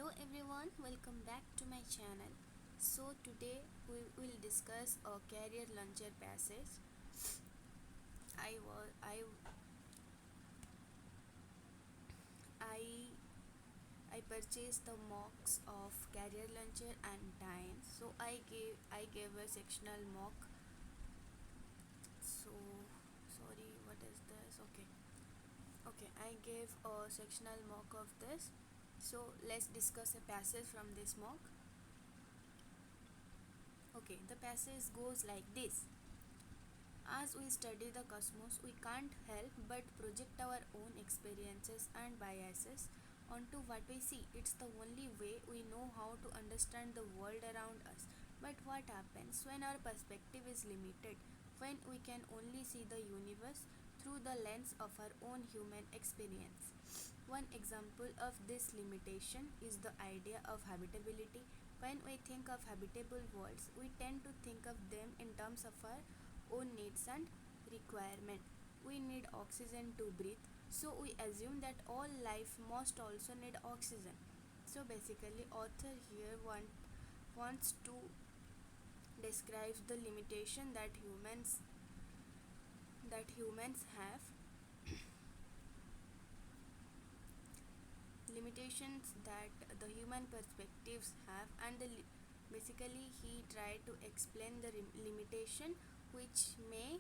Hello everyone, welcome back to my channel. So today we will discuss a career launcher passage. I was I I purchased the mocks of career launcher and time. So I gave a sectional mock. So sorry, what is this? Okay, I gave a sectional mock of this. So let's discuss a passage from this mock. Okay, the passage goes like this. As we study the cosmos, we can't help but project our own experiences and biases onto what we see. It's the only way we know how to understand the world around us. But what happens when our perspective is limited? When we can only see the universe through the lens of our own human experience? One example of this limitation is the idea of habitability. When we think of habitable worlds, we tend to think of them in terms of our own needs and requirement. We need oxygen to breathe, so we assume that all life must also need oxygen. So basically, author here wants to describe the limitation that humans have, limitations that the human perspectives have, and basically he tried to explain the limitation which may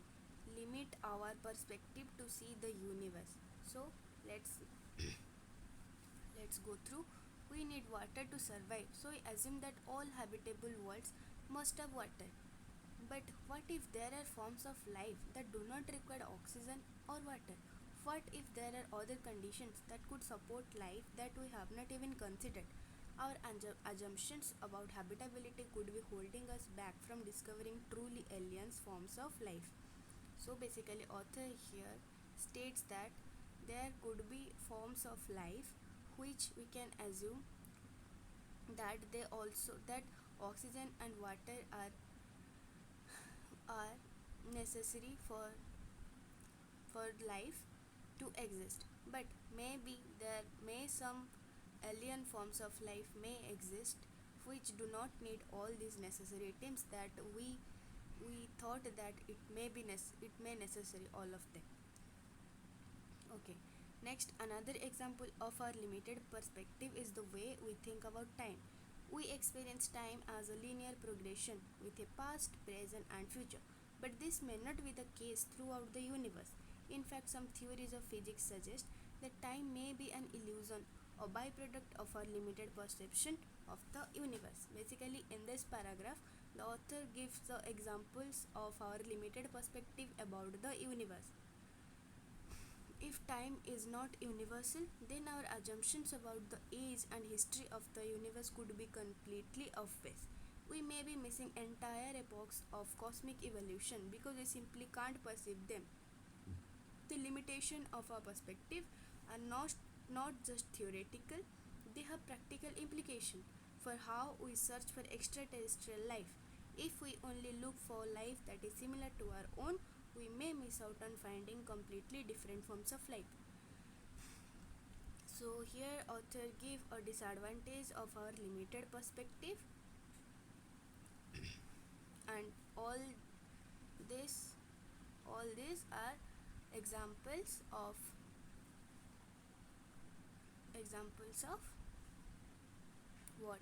limit our perspective to see the universe. So let's let's go through. We need water to survive, so I assume that all habitable worlds must have water. But what if there are forms of life that do not require oxygen or water? What if there are other conditions that could support life that we have not even considered? Our assumptions about habitability could be holding us back from discovering truly alien forms of life. So basically, author here states that there could be forms of life which we can assume that oxygen and water are necessary for life to exist. But maybe there may some alien forms of life may exist which do not need all these necessary items that we thought that it may necessary all of them. Okay, next, another example of our limited perspective is the way we think about time. We experience time as a linear progression with a past, present, and future. But this may not be the case throughout the universe. In fact, some theories of physics suggest that time may be an illusion, a byproduct of our limited perception of the universe. Basically, in this paragraph, the author gives the examples of our limited perspective about the universe. If time is not universal, then our assumptions about the age and history of the universe could be completely off base. We may be missing entire epochs of cosmic evolution because we simply can't perceive them. The limitation of our perspective are not just theoretical, they have practical implication for how we search for extraterrestrial life. If we only look for life that is similar to our own, we may miss out on finding completely different forms of life. So here author give a disadvantage of our limited perspective, and this all these are examples of examples of what?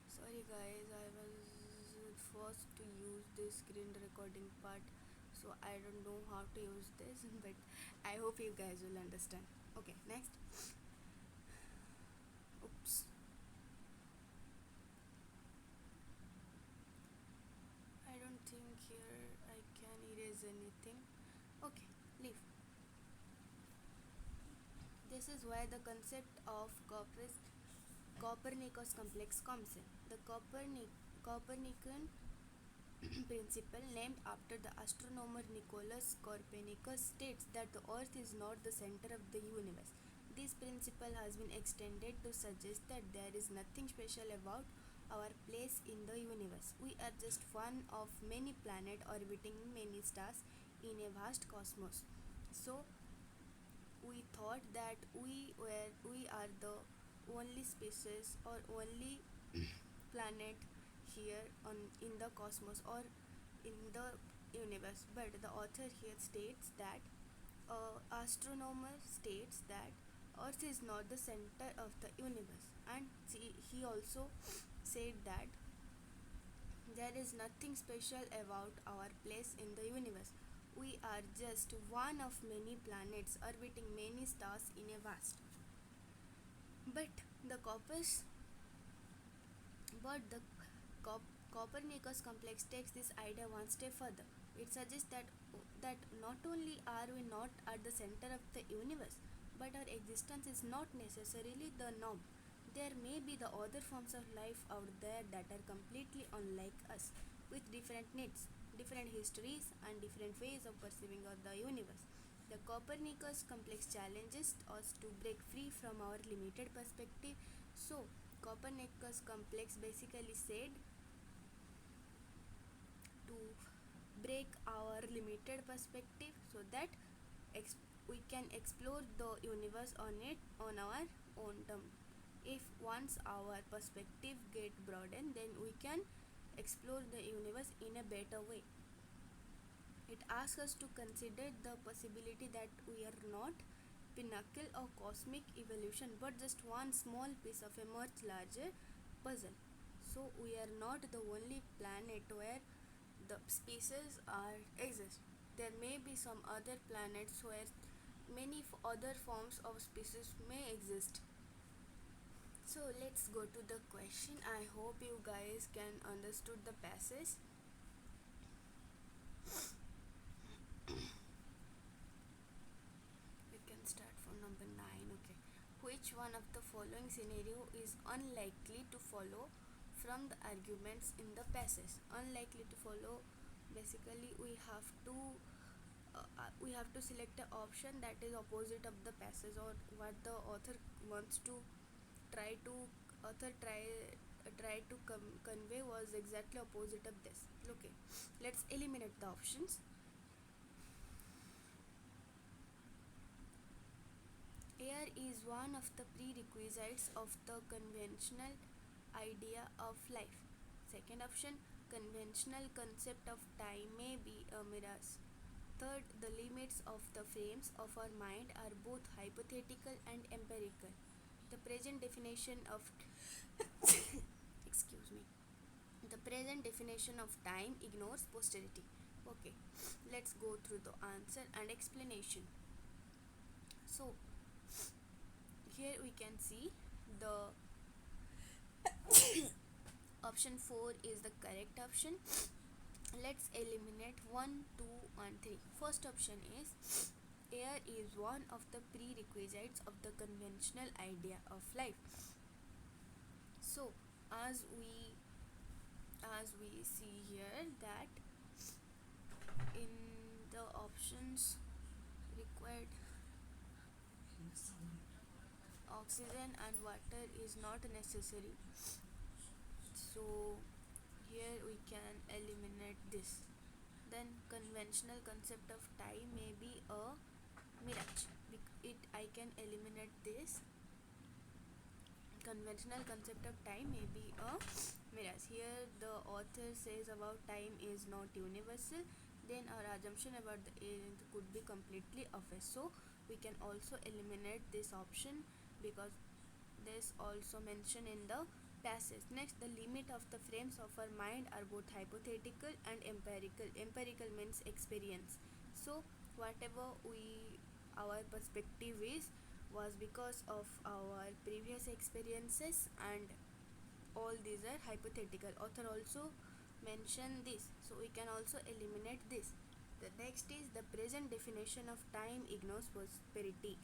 Sorry guys, I was forced to use this screen recording part, so I don't know how to use this, but I hope you guys will understand. Okay, next. Oops. I don't think here I can erase anything. Okay, leave. This is where the concept of Copernicus complex comes in. The Copernican principle, named after the astronomer Nicholas Copernicus, states that the Earth is not the center of the universe. This principle has been extended to suggest that there is nothing special about our place in the universe. We are just one of many planets orbiting many stars in a vast cosmos. So we thought that we are the only species or only planet here on in the cosmos or in the universe. But the author here states that astronomer states that Earth is not the center of the universe, and he also said that there is nothing special about our place in the universe. We are just one of many planets orbiting many stars in a vast. But the Corpus, but the Copernicus complex takes this idea one step further. It suggests that not only are we not at the center of the universe, but our existence is not necessarily the norm. There may be the other forms of life out there that are completely unlike us, with different needs, different histories, and different ways of perceiving the universe. The Copernicus complex challenges us to break free from our limited perspective. So, Copernicus complex basically said to break our limited perspective so that we can explore the universe on our own term. If once our perspective get broadened, then we can explore the universe in a better way. It asks us to consider the possibility that we are not pinnacle of cosmic evolution but just one small piece of a much larger puzzle. So we are not the only planet where the species are exist. There may be some other planets where many other forms of species may exist. So let's go to the question. I hope you guys can understood the passage. We can start from number 9. Okay. Which one of the following scenario is unlikely to follow from the arguments in the passage? Unlikely to follow, basically we have to select an option that is opposite of the passage, or what the author wants to try to convey was exactly opposite of this. Okay, let's eliminate the options. Air is one of the prerequisites of the conventional idea of life. Second option, conventional concept of time may be a mirage. Third, the limits of the frames of our mind are both hypothetical and empirical. The present definition of excuse me. The present definition of time ignores posterity. Okay, let's go through the answer and explanation. So, here we can see the option 4 is the correct option. Let's eliminate 1, 2, and 3. First option is air is one of the prerequisites of the conventional idea of life. So, as we see here that in the options required, oxygen and water is not necessary. So here we can eliminate this. Then conventional concept of time may be a mirage. I can eliminate this. Conventional concept of time may be a mirage. Here the author says about time is not universal, then our assumption about the end could be completely off. So we can also eliminate this option because this also mentioned in the passage. Next, the limit of the frames of our mind are both hypothetical and empirical. Empirical means experience. So whatever our perspective was because of our previous experiences, and all these are hypothetical. Author also mentioned this, so we can also eliminate this. The next is the present definition of time ignores prosperity.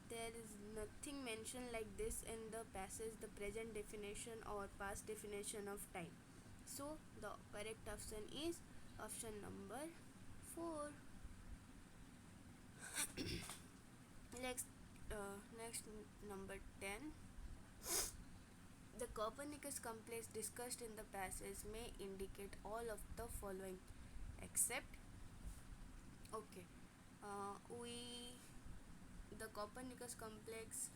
There is nothing mentioned like this in the passage, the present definition or past definition of time. So the correct option is option number 4. Next number 10. The Copernicus complex discussed in the passage may indicate all of the following except, okay, we the Copernicus complex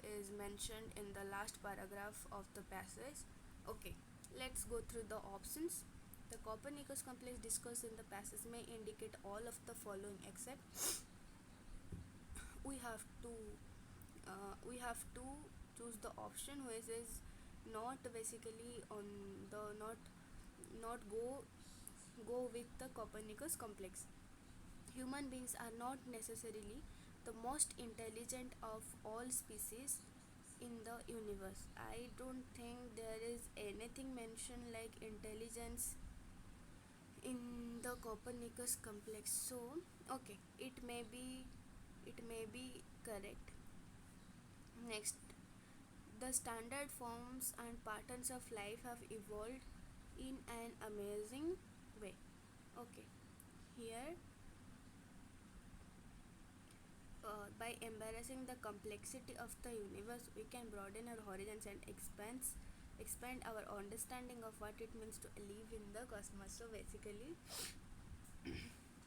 is mentioned in the last paragraph of the passage. Okay, let's go through the options. The Copernicus complex discussed in the passage may indicate all of the following, except we have to we have to choose the option which is not basically on the not go with the Copernicus complex. Human beings are not necessarily the most intelligent of all species in the universe. I don't think there is anything mentioned like intelligence in the Copernicus complex. So, okay, it may be correct. Next, the standard forms and patterns of life have evolved in an amazing way. Okay, here by embarrassing the complexity of the universe, we can broaden our horizons and expand our understanding of what it means to live in the cosmos. So basically,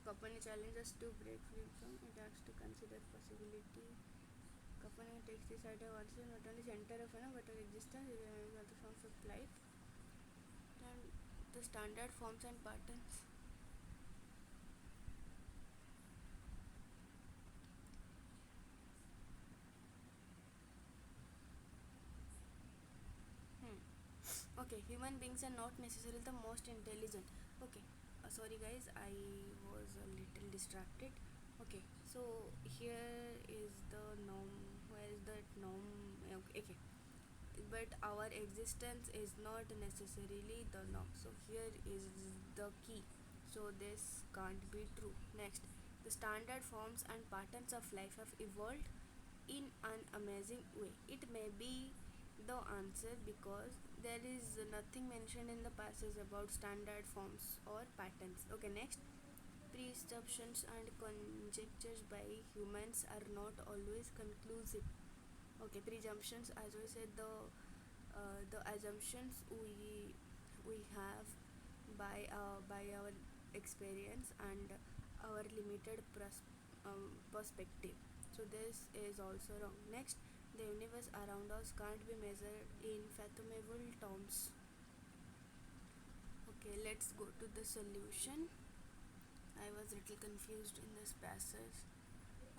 Copernicus challenges us to break free from it, asks to consider possibility. Copernicus takes this idea once not only center of but of existence, it other forms of life and the standard forms and patterns. Hmm. Okay, human beings are not necessarily the most intelligent. Okay, sorry guys, I was a little distracted. Okay, so here is the norm. Where is that norm? Okay, but our existence is not necessarily the norm. So here is the key. So this can't be true. Next, the standard forms and patterns of life have evolved in an amazing way. It may be the answer because there is nothing mentioned in the passage about standard forms or patterns. Okay, next, presumptions and conjectures by humans are not always conclusive. Okay, presumptions, as we said, the assumptions we have by our experience and our limited perspective. So this is also wrong. Next, the universe around us can't be measured in fathomable terms. Okay, let's go to the solution. I was a little confused in this passage.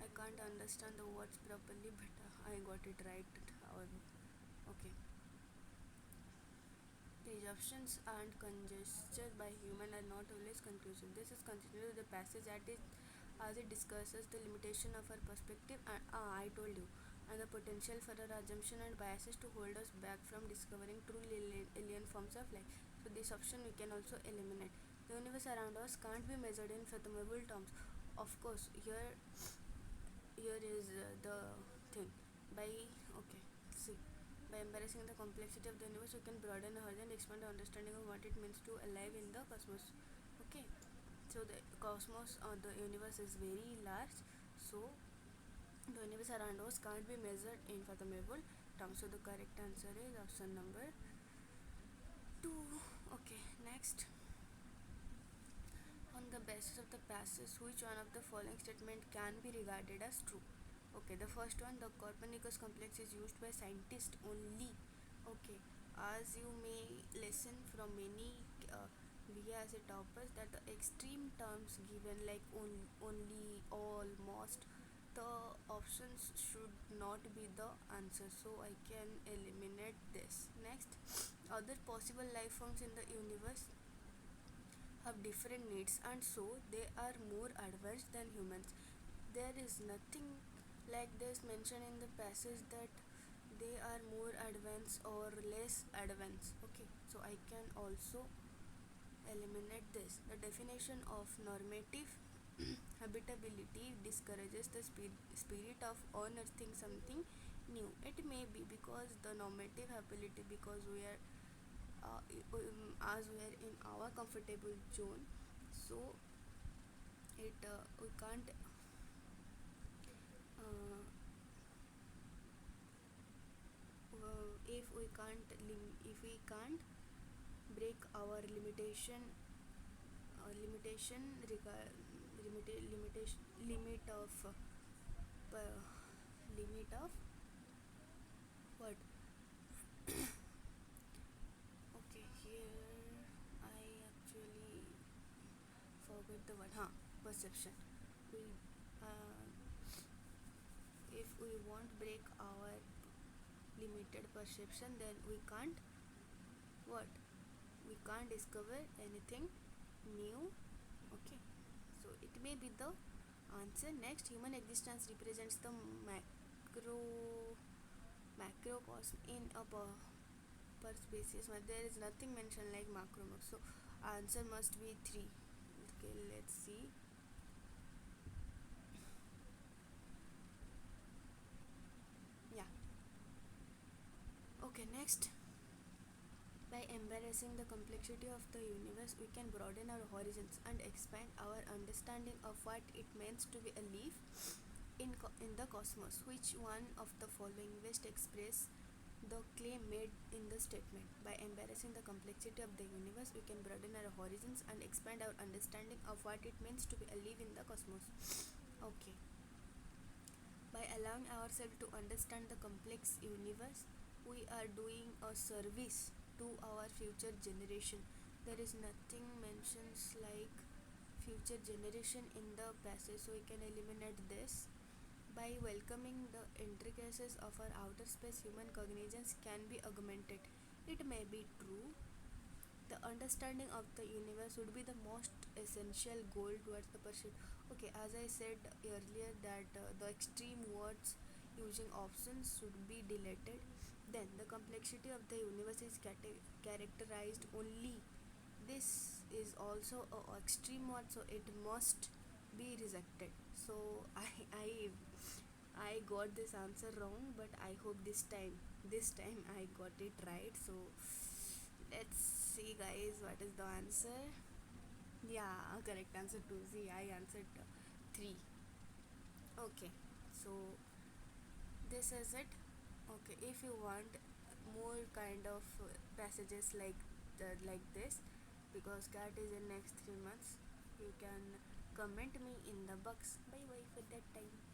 I can't understand the words properly, but I got it right, however. Okay, presumptions and conjectures by human are not always conclusive. This is continued with the passage as it discusses the limitation of our perspective and I told you, and the potential for our assumption and biases to hold us back from discovering true alien forms of life. So this option we can also eliminate. The universe around us can't be measured in fathomable terms. Of course, here is the thing. By okay, see, by embracing the complexity of the universe, we can broaden our horizon and expand our understanding of what it means to alive in the cosmos. Okay, so the cosmos or the universe is very large. So the universe around us can't be measured in fathomable terms. So the correct answer is option number 2. Okay, next. On the basis of the passage, which one of the following statement can be regarded as true? Okay, the first one, the Copernicus complex is used by scientists only. Okay, as you may listen from many VS toppers that the extreme terms given like only, almost, the options should not be the answer. So I can eliminate this. Next, other possible life forms in the universe have different needs and so they are more advanced than humans. There is nothing like this mentioned in the passage that they are more advanced or less advanced. Okay, so I can also eliminate this. The definition of normative habitability discourages the spirit of unearthing something new. It may be because the normative ability, because we are as we are in our comfortable zone, so it we can't uh, if we can't break our limitation limitation limit of limit the word, perception. We uh, if we won't break our limited perception, then we can't what we can't discover anything new. Okay, so it may be the answer. Next, human existence represents the macrocosm in a per species, but there is nothing mentioned like macro. So answer must be 3. Okay, let's see. Yeah. Okay, next. By embracing the complexity of the universe, we can broaden our horizons and expand our understanding of what it means to be a leaf in the cosmos. Which one of the following best express the claim made in the statement? By embracing the complexity of the universe, we can broaden our horizons and expand our understanding of what it means to be a leaf in the cosmos. Okay. By allowing ourselves to understand the complex universe, we are doing a service to our future generation. There is nothing mentions like future generation in the passage, so we can eliminate this. By welcoming the intricacies of our outer space, human cognizance can be augmented. It may be true the understanding of the universe would be the most essential goal towards the pursuit. Okay, as I said earlier that the extreme words using options should be deleted. Then the complexity of the universe is characterized only. This is also a extreme word, so it must be rejected. So I got this answer wrong, but I hope this time I got it right. So let's see, guys, what is the answer. Yeah, correct answer 2. See, I answered 3. Okay, so this is it. Okay, if you want more kind of passages like this, because cat is in next 3 months, you can comment me in the box. Bye bye for that time.